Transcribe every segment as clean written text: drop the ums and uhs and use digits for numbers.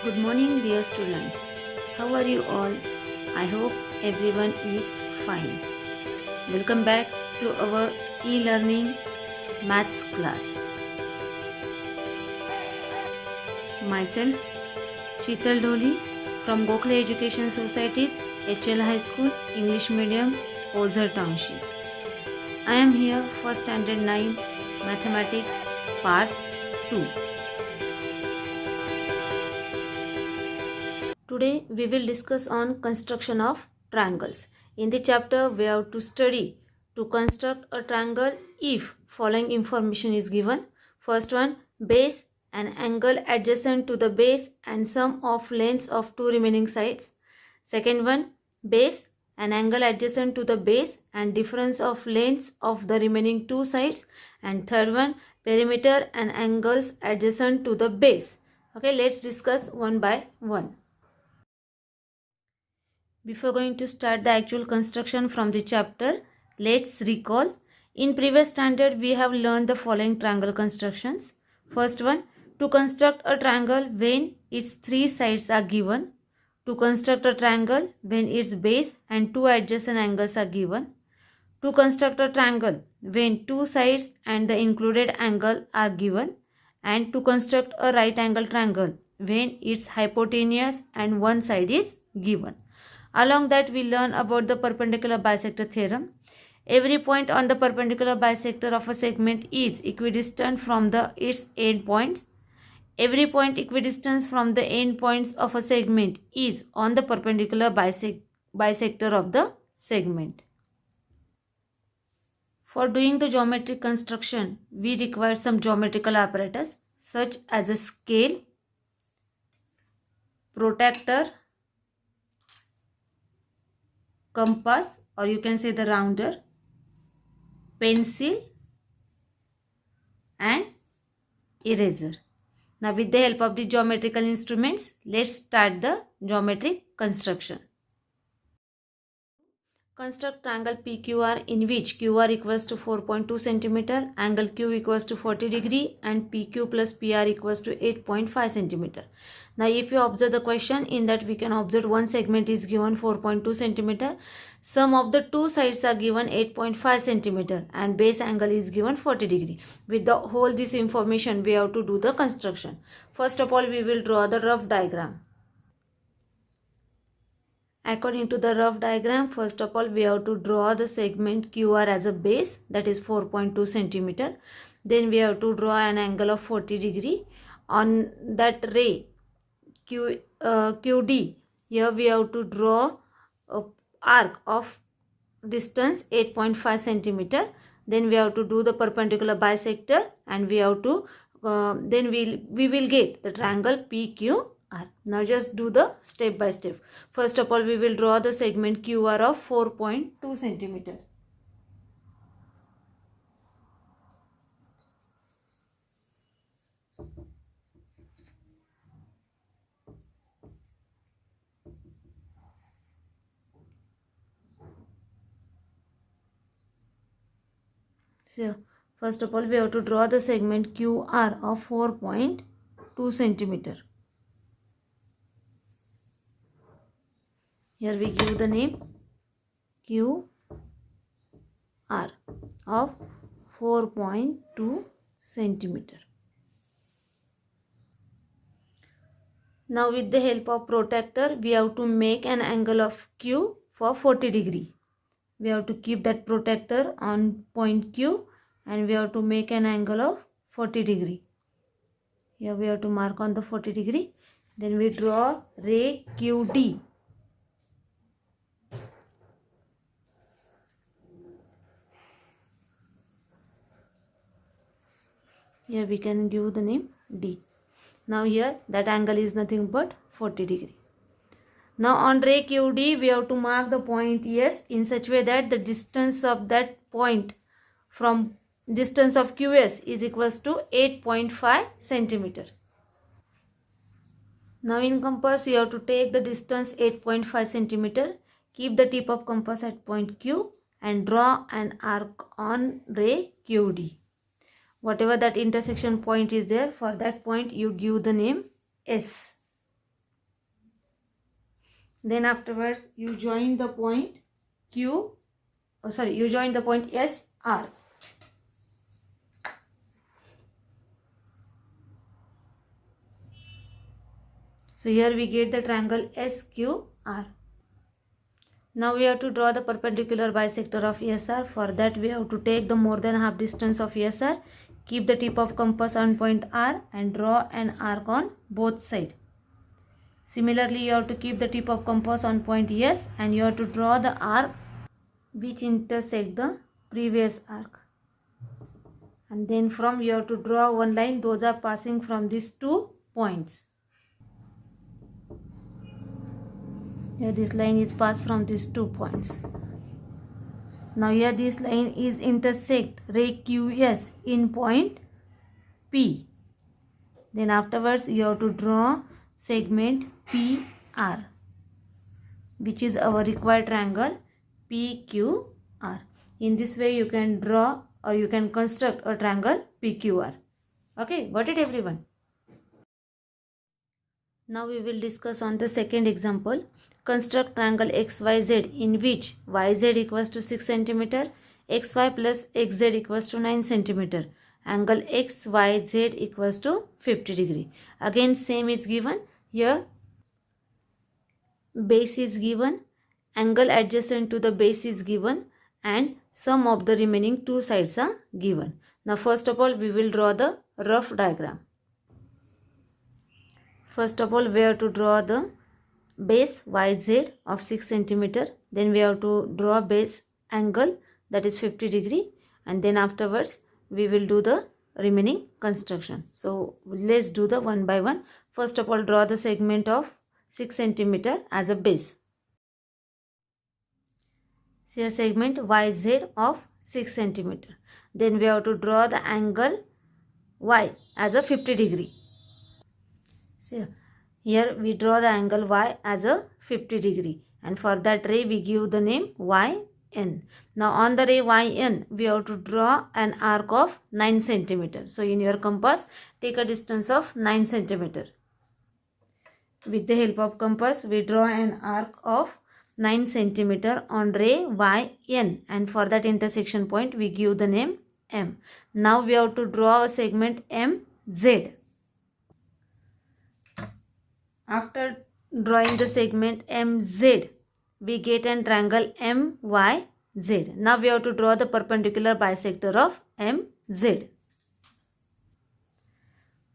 Good morning, dear students. How are you all? I hope everyone is fine. Welcome back to our e-learning maths class. Myself, Sheetal Dholi from Gokhale Education Society's HL High School, English Medium, Ozar Township. I am here for Standard 9 Mathematics Part 2. Today we will discuss on construction of triangles. In the chapter we have to study to construct a triangle if following information is given. First one, base, an angle adjacent to the base and sum of lengths of two remaining sides. Second one, base, an angle adjacent to the base and difference of lengths of the remaining two sides. And third one, perimeter and angles adjacent to the base. Okay, let's discuss one by one. Before going to start the actual construction from the chapter, let's recall. In previous standard, we have learned the following triangle constructions. First one, to construct a triangle when its three sides are given. To construct a triangle when its base and two adjacent angles are given. To construct a triangle when two sides and the included angle are given. And to construct a right angle triangle when its hypotenuse and one side is given. Along that, we learn about the perpendicular bisector theorem. Every point on the perpendicular bisector of a segment is equidistant from its end points. Every point equidistant from the end points of a segment is on the perpendicular bisector of the segment. For doing the geometric construction, we require some geometrical apparatus such as a scale, protractor, compass, or you can say the rounder, pencil and eraser. Now with the help of the geometrical instruments, let's start the geometric construction. Construct triangle PQR in which QR equals to 4.2 cm, angle Q equals to 40 degree and PQ plus PR equals to 8.5 cm. Now if you observe the question, in that we can observe one segment is given 4.2 cm, sum of the two sides are given 8.5 cm and base angle is given 40 degree. With the whole this information we have to do the construction. First of all, we will draw the rough diagram. According to the rough diagram, first of all, we have to draw the segment QR as a base, that is 4.2 cm. Then we have to draw an angle of 40 degree. On that ray QD, here we have to draw a arc of distance 8.5 cm. Then we have to do the perpendicular bisector and we have to then we will get the triangle PQR. Now just do the step by step. First of all, we will draw the segment QR of 4.2 cm. So first of all, we have to draw the segment QR of 4.2 cm. Here we give the name QR of 4.2 cm. Now with the help of protractor, we have to make an angle of Q for 40 degree. We have to keep that protractor on point Q and we have to make an angle of 40 degree. Here we have to mark on the 40 degree. Then we draw ray QD. Here we can give the name D. Now here that angle is nothing but 40 degree. Now on ray QD, we have to mark the point S in such way that the distance of that point from distance of QS is equals to 8.5 cm. Now in compass, you have to take the distance 8.5 cm, keep the tip of compass at point Q and draw an arc on ray QD. Whatever that intersection point is there, for that point you give the name S. Then afterwards you join the point you join the point SR. So here we get the triangle SQR. Now we have to draw the perpendicular bisector of SR. For that we have to take the more than half distance of SR, keep the tip of compass on point R and draw an arc on both sides. Similarly, you have to keep the tip of compass on point S and you have to draw the arc which intersect the previous arc. And then from you have to draw one line, those are passing from these 2 points. Here this line is passed from these 2 points. Now here this line is intersect ray QS in point P. Then afterwards you have to draw segment PR, which is our required triangle PQR. In this way you can draw or you can construct a triangle PQR. Okay, got it everyone? Now we will discuss on the second example. Construct triangle XYZ in which YZ equals to 6 cm, XY plus XZ equals to 9 cm. Angle XYZ equals to 50 degree. Again same is given. Here base is given, angle adjacent to the base is given and sum of the remaining 2 sides are given. Now first of all we will draw the rough diagram. First of all we have to draw the base YZ of 6 cm. Then we have to draw base angle, that is 50 degree, and then afterwards we will do the remaining construction. So let's do the one by one. First of all draw the segment of 6 cm as a base. See a segment YZ of 6 cm. Then we have to draw the angle Y as a 50 degree. See here we draw the angle Y as a 50 degree and for that ray we give the name YN. Now on the ray YN we have to draw an arc of 9 cm. So in your compass take a distance of 9 cm. With the help of compass we draw an arc of 9 cm on ray YN and for that intersection point we give the name M. Now we have to draw a segment MZ. After drawing the segment MZ, we get an triangle MYZ. Now we have to draw the perpendicular bisector of MZ.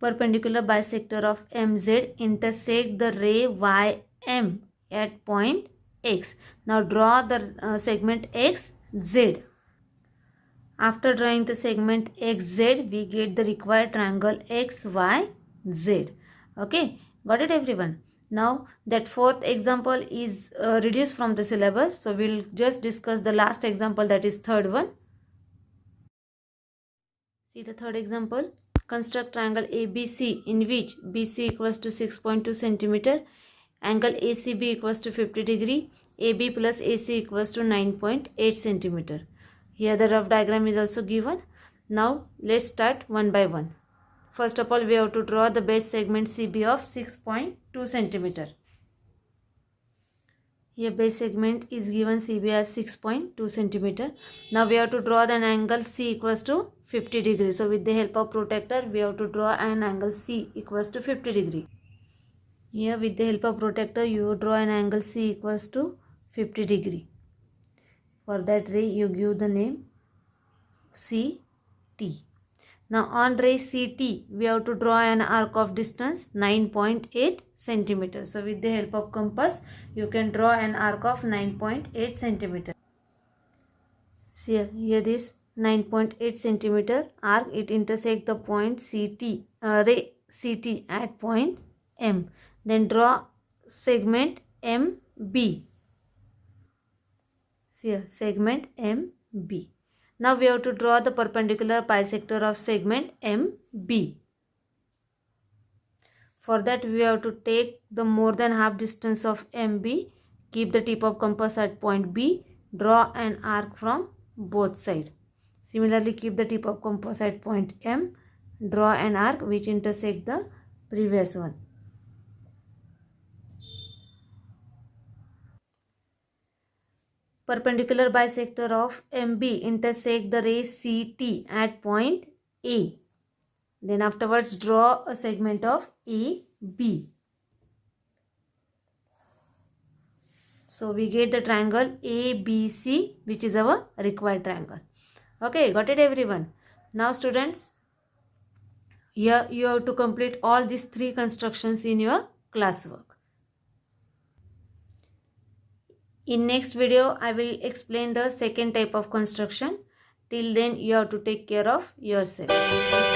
Perpendicular bisector of MZ intersect the ray YM at point X. Now draw the segment XZ. After drawing the segment XZ, we get the required triangle XYZ. Okay. Got it everyone? Now that fourth example is reduced from the syllabus. So we'll just discuss the last example, that is third one. See the third example. Construct triangle ABC in which BC equals to 6.2 cm, angle ACB equals to 50 degree, AB plus AC equals to 9.8 cm. Here the rough diagram is also given. Now let's start one by one. First of all, we have to draw the base segment CB of 6.2 cm. Here base segment is given CB as 6.2 cm. Now we have to draw an angle C equals to 50 degrees. So with the help of protractor, we have to draw an angle C equals to 50 degree. Here with the help of protractor, you draw an angle C equals to 50 degree. For that ray, you give the name CT. Now on ray CT, we have to draw an arc of distance 9.8 cm. So with the help of compass, you can draw an arc of 9.8 cm. See here this 9.8 cm arc, it intersects the point ray CT at point M. Then draw segment MB. See here, segment MB. Now we have to draw the perpendicular bisector of segment MB. For that we have to take the more than half distance of MB, keep the tip of compass at point B, draw an arc from both sides. Similarly, keep the tip of compass at point M, draw an arc which intersect the previous one. perpendicular bisector of MB intersect the ray CT at point A. Then afterwards draw a segment of AB. So we get the triangle ABC, which is our required triangle. Okay, got it everyone? Now students, here you have to complete all these 3 constructions in your classwork. In next video, I will explain the second type of construction. Till then, you have to take care of yourself.